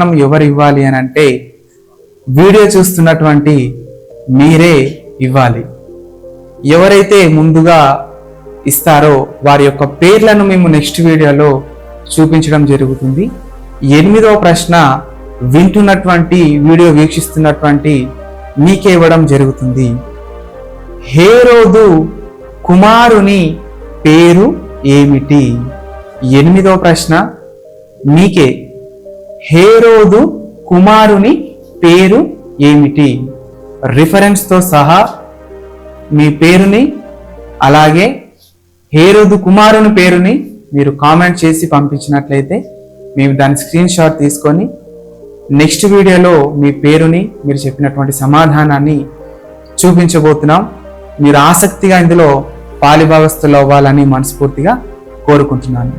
ఎవరు ఇవ్వాలి అని అంటే వీడియో చూస్తున్నటువంటి మీరే ఇవ్వాలి. ఎవరైతే ముందుగా ఇస్తారో వారి యొక్క పేర్లను మేము నెక్స్ట్ వీడియోలో చూపించడం జరుగుతుంది. 8వ ప్రశ్న వింటున్నటువంటి వీడియో వీక్షిస్తున్నటువంటి మీకే ఇవ్వడం జరుగుతుంది. హేరోదు కుమారుని పేరు ఏమిటి? 8వ ప్రశ్న మీకే. హేరోదు కుమారుని పేరు ఏమిటి? రిఫరెన్స్తో సహా మీ పేరుని అలాగే హేరోదు కుమారుని పేరుని మీరు కామెంట్ చేసి పంపించినట్లయితే మేము దాని స్క్రీన్ షాట్ తీసుకొని నెక్స్ట్ వీడియోలో మీ పేరుని మీరు చెప్పినటువంటి సమాధానాన్ని చూపించబోతున్నాం. మీరు ఆసక్తిగా ఇందులో పాలిభాగస్తులు అవ్వాలని మనస్ఫూర్తిగా కోరుకుంటున్నాను.